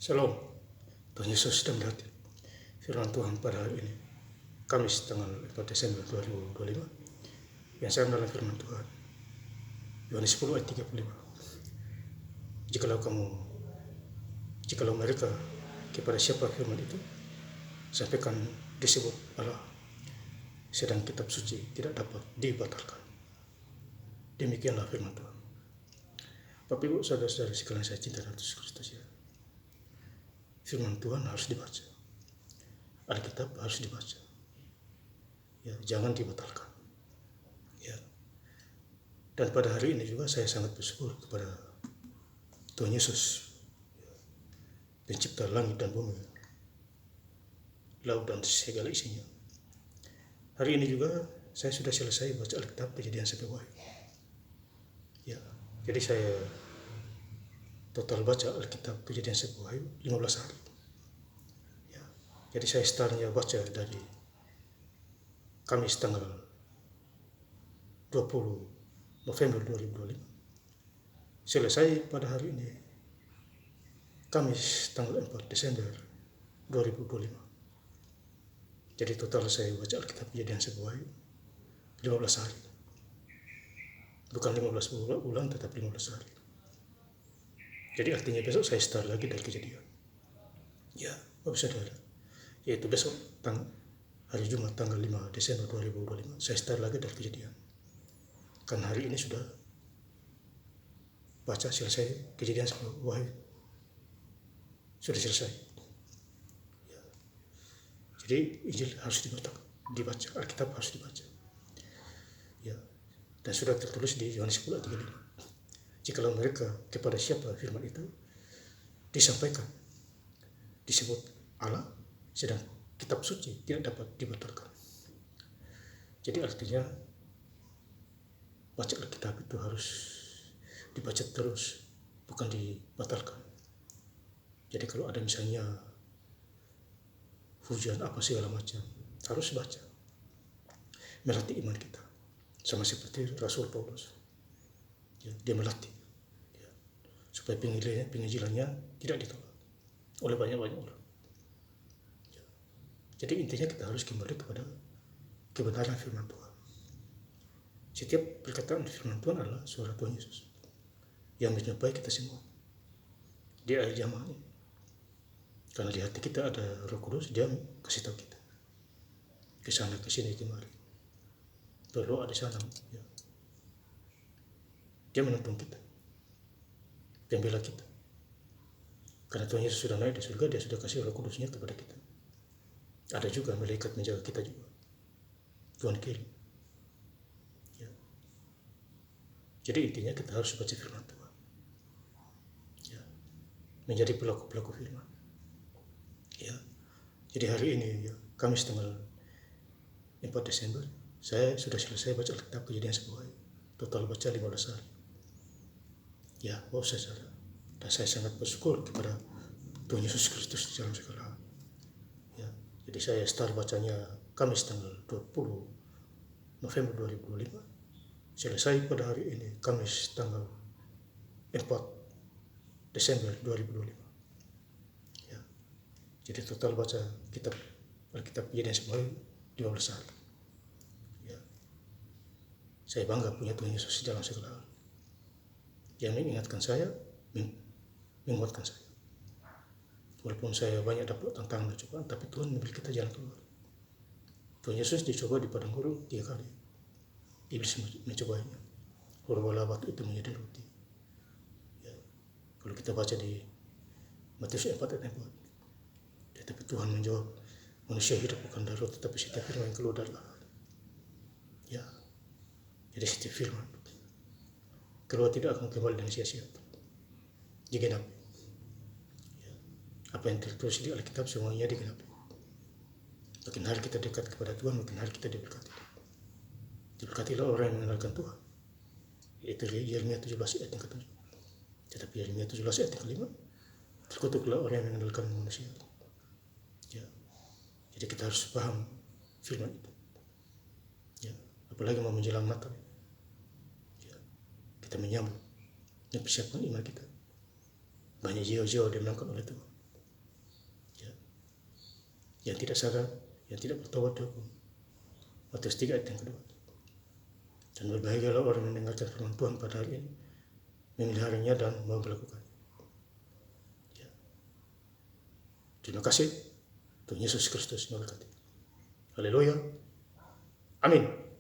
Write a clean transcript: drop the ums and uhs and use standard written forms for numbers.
Shalom, Tuhan Yesus sedang melihat firman Tuhan pada hari ini, Kamis tanggal 4 Desember 2025, yang saya dalam firman Tuhan, Yohanes 10 ayat 35. Jikalau mereka kepada siapa firman itu, sampaikan disebut Allah, sedang kitab suci tidak dapat dibatalkan. Demikianlah firman Tuhan. Bapak Ibu, saudara-saudari sekalian saya cinta dalam Yesus Kristus ya. Firman Tuhan harus dibaca. Alkitab harus dibaca. Ya, jangan dibatalkan. Ya. Dan pada hari ini juga saya sangat bersyukur kepada Tuhan Yesus, ya, pencipta langit dan bumi, laut dan segala isinya. Hari ini juga saya sudah selesai baca Alkitab Kejadian sampai Wahyu. Ya, jadi saya total baca Alkitab Kejadian sampai Wahyu 15 hari. Ya, jadi saya startnya baca dari Kamis tanggal 20 November 2025. Selesai pada hari ini Kamis tanggal 4 Desember 2025. Jadi total saya baca Alkitab Kejadian sampai Wahyu 15 hari. Bukan 15 bulan tetap 15 hari. Jadi artinya besok saya start lagi dari Kejadian. Ya, Bapak Saudara. Yaitu besok hari Jumat tanggal 5 Desember 2025 saya start lagi dari Kejadian. Karena hari ini sudah baca selesai Kejadian sampai Wahyu. Sudah selesai. Ya. Jadi Injil harus dibaca, Alkitab harus dibaca. Ya. Dan sudah tertulis di Yohanes 10 ayat 35. Jikalau mereka kepada siapa firman itu disampaikan, disebut Allah, sedang kitab suci tidak dapat dibatalkan. Jadi artinya baca Alkitab itu harus dibaca terus, bukan dibatalkan. Jadi kalau ada misalnya hujan apa segala macam, harus baca, melatih iman kita. Sama seperti Rasul Paulus, ya, dia melatih, ya, supaya penginjilannya tidak ditolak oleh banyak-banyak orang. Ya. Jadi intinya kita harus kembali kepada kebenaran firman Tuhan. Setiap perkataan firman Tuhan adalah suara Tuhan Yesus yang menyertai kita semua di akhir zaman ini. Karena di hati kita ada Roh Kudus, dia kasih tahu kita ke sana ke sini kemari. Berdoa di sana, ya. Dia menuntun kita, pembela kita. Karena Tuhan Yesus sudah naik di surga, dia sudah kasih Roh Kudusnya kepada kita. Ada juga malaikat menjaga kita juga, Tuhan kirim. Ya. Jadi intinya kita harus baca firman Tuhan, ya, menjadi pelaku-pelaku firman. Ya. Jadi hari ini, ya, Kamis tanggal 4 Desember, saya sudah selesai baca Alkitab Kejadian sampai Wahyu. Total baca 15 hari. Ya, Bapak Saudara. Dan saya sangat bersyukur kepada Tuhan Yesus Kristus di dalam segala hal. Ya, jadi saya start bacanya Kamis tanggal 20 November 2025. Selesai pada hari ini Kamis tanggal 4 Desember 2025. Ya. Jadi total baca Alkitab Kejadian sampai Wahyu 15 hari. Ya. Saya bangga punya Tuhan Yesus di dalam segala hal. Yang mengingatkan saya, menguatkan saya. Walaupun saya banyak dapat tantangan dan cobaan, tapi Tuhan memberi kita jalan keluar. Tuhan Yesus dicoba di padang gurun 3 kali. Iblis mencobanya. Ubahlah batu itu menjadi roti. Ya. Kalau kita baca di Matius 4 ayat 4. Tetapi Tuhan menjawab, manusia hidup bukan dari roti, tapi setiap firman yang keluar dari Allah. Ya. Jadi setiap firman keluar tidak akan kembali dengan sia-sia. Digenapi. Ya. Apa yang tertulis di Alkitab semuanya digenapi. Makin hari kita dekat kepada Tuhan, makin hari kita diberkati. Diberkatilah orang yang mengenalkan Tuhan. Itu Yeremia 17 ayat yang ke-7. Tetapi Yeremia 17 ayat yang ke-5, terkutuklah orang yang mengenalkan manusia. Ya. Jadi kita harus paham firman itu. Ya. Apalagi mau menjelang Natal. Kita menyambut dan persiapkan iman kita. Banyak jiwa-jiwa dimenangkan oleh Tuhan. yang tidak sadar, yang tidak bertobat dihukum. Matius 3 ayat yang kedua. Dan berbahagialah orang yang mendengarkan firman Tuhan pada hari ini, memeliharinya dan mau melakukan. Ya. Terima kasih. Tuhan Yesus Kristus memberkati. Haleluya. Amin.